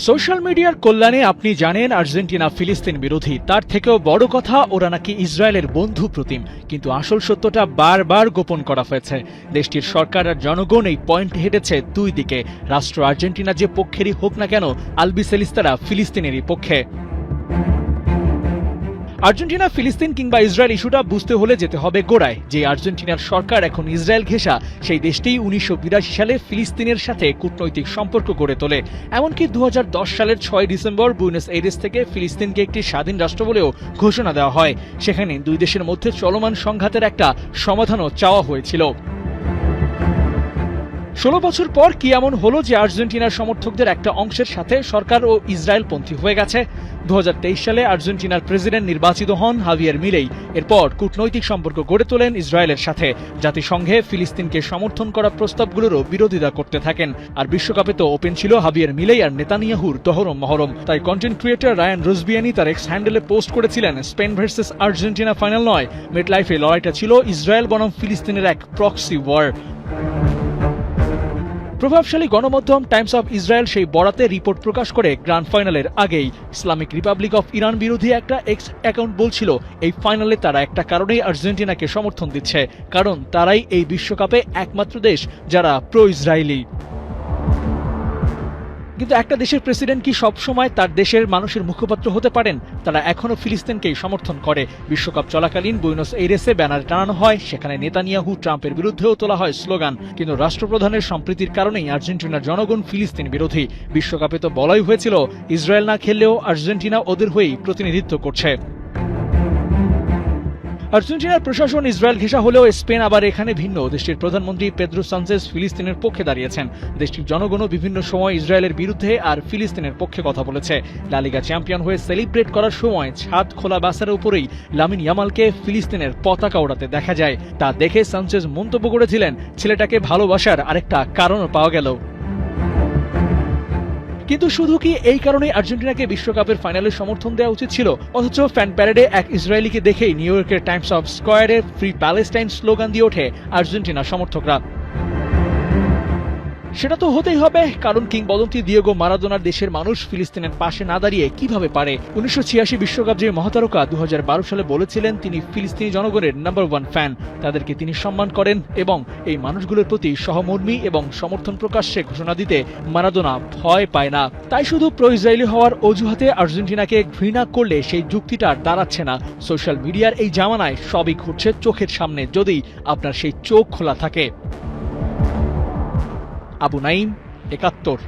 Social মিডিয়ার কল্যাণে আপনি জানেন আর্জেন্টিনা ফিলিস্তিন বিরোধী, তার থেকেও বড় কথা ওরা নাকি ইসরায়েলের বন্ধু প্রতিম। কিন্তু আসল সত্যটা বারবার গোপন করা হয়েছে। দেশটির সরকার আর জনগণ এই পয়েন্ট হেঁটেছে দুই দিকে। রাষ্ট্র আর্জেন্টিনা যে পক্ষেরই হোক না কেন, আলবিসেলিস্তারা ফিলিস্তিনেরই পক্ষে। আর্জেন্টিনা ফিলিস্তিন কিংবা ইসরায়েল ইস্যুটা বুঝতে হলে যেতে হবে গোড়ায়। যে আর্জেন্টিনার সরকার এখন ইসরায়েল ঘেঁষা, সেই দেশটি 1982 সালে ফিলিস্তিনের সাথে কূটনৈতিক সম্পর্ক গড়ে তোলে। এমনকি 2010 সালের 6 ডিসেম্বর বুয়েনোস এইরেস থেকে ফিলিস্তিনকে একটি স্বাধীন রাষ্ট্র বলেও ঘোষণা দেওয়া হয়। সেখানে দুই দেশের মধ্যে চলমান সংঘাতের একটা সমাধানও চাওয়া হয়েছিল। 16 বছর পর কি এমন হলো যে আর্জেন্টিনার সমর্থকদের একটা অংশের সাথে সরকার ও ইসরায়েলপন্থী হয়ে গেছে? 2023 সালে আর্জেন্টিনার প্রেসিডেন্ট নির্বাচিত হন হাভিয়ের মিলেই। এরপর কূটনৈতিক সম্পর্ক গড়ে তোলেন ইসরায়েলের সাথে। জাতিসংঘে ফিলিস্তিনকে সমর্থন করা প্রস্তাবগুলোরও বিরোধিতা করতে থাকেন। আর বিশ্বকাপে তো ওপেন ছিল হাভিয়ের মিলেই আর নেতানিয়াহুর তহরম মহরম। তাই কন্টেন্ট ক্রিয়েটর রায়ান রোজবিয়ানি তার এক্স হ্যান্ডেলে পোস্ট করেছিলেন, স্পেন ভার্সেস আর্জেন্টিনা ফাইনাল নয়, মেটলাইফে লড়াইটা ছিল ইসরায়েল বনাম ফিলিস্তিনের এক প্রক্সি ওয়ার। প্রভাবশালী গণমাধ্যম টাইমস অফ ইসরায়েল সেই বরাতে রিপোর্ট প্রকাশ করে গ্র্যান্ড ফাইনালের আগেই। ইসলামিক রিপাবলিক অফ ইরান বিরোধী একটা এক্স অ্যাকাউন্ট বলছিল এই ফাইনালে তারা একটা কারণেই আর্জেন্টিনাকে সমর্থন দিচ্ছে, কারণ তারাই এই বিশ্বকাপে একমাত্র দেশ যারা প্রো ইসরায়েলি। কিন্তু একটা দেশের প্রেসিডেন্ট কি সবসময় তার দেশের মানুষের মুখপাত্র হতে পারেন? তারা এখনো ফিলিস্তিনকেই সমর্থন করে। বিশ্বকাপ চলাকালীন বুয়েনোস এইরেসে ব্যানার টানানো হয়, সেখানে নেতানিয়াহু ট্রাম্পের বিরুদ্ধেও তোলা হয় স্লোগান। কিন্তু রাষ্ট্রপ্রধানের সম্প্রীতির কারণেই আর্জেন্টিনার জনগণ ফিলিস্তিন বিরোধী। বিশ্বকাপে তো বলাই হয়েছিল ইসরায়েল না খেললেও আর্জেন্টিনা ওদের হয়েই প্রতিনিধিত্ব করছে। আর্জেন্টিনার প্রশাসন ইসরায়েল ঘেঁষা হলেও স্পেন আবার এখানে ভিন্ন। দেশটির প্রধানমন্ত্রী পেদ্রো সানচেজ ফিলিস্তিনের পক্ষে দাঁড়িয়েছেন। দেশটির জনগণও বিভিন্ন সময় ইসরায়েলের বিরুদ্ধে আর ফিলিস্তিনের পক্ষে কথা বলেছে। লা লিগা চ্যাম্পিয়ন হয়ে সেলিব্রেট করার সময় ছাদ খোলা বাসের উপরেই লামিন ইয়ামালকে ফিলিস্তিনের পতাকা ওড়াতে দেখা যায়। তা দেখে সানচেজ মন্তব্য করেছিলেন, ছেলেটাকে ভালোবাসার আরেকটা কারণও পাওয়া গেল। কিন্তু শুধু কি এই কারণে আর্জেন্টিনাকে বিশ্বকাপের ফাইনালে সমর্থন দেওয়া উচিত ছিল? অথচ ফ্যান প্যারেডে এক ইসরায়েলিকে দেখেই নিউ ইয়র্কের টাইমস অফ স্কয়ারে ফ্রি প্যালেস্টাইন স্লোগান দিয়ে ওঠে আর্জেন্টিনা সমর্থকরা। সেটা তো হতেই হবে, কারণ কিংবদন্তি দিয়েগো মারাদোনার দেশের মানুষ ফিলিস্তিনের পাশে না দাঁড়িয়ে কিভাবে পারে? 1986 বিশ্বকাপ যে মহাতারকা 2012 সালে বলেছিলেন তিনি ফিলিস্তিনি জনগণের নাম্বার 1 ফ্যান। তাদেরকে তিনি সম্মান করেন এবং এই মানুষগুলোর প্রতি সহমর্মী এবং সমর্থন প্রকাশ্যে ঘোষণা দিতে মারাদোনা ভয় পায় না। তাই শুধু প্রো ইসরায়েলি হওয়ার অজুহাতে আর্জেন্টিনাকে ঘৃণা করলে সেই যুক্তিটা আর দাঁড়াচ্ছে না। সোশ্যাল মিডিয়ার এই জামানায় সবই ঘটছে চোখের সামনে, যদি আপনার সেই চোখ খোলা থাকে। আবু নাইম, ৭১।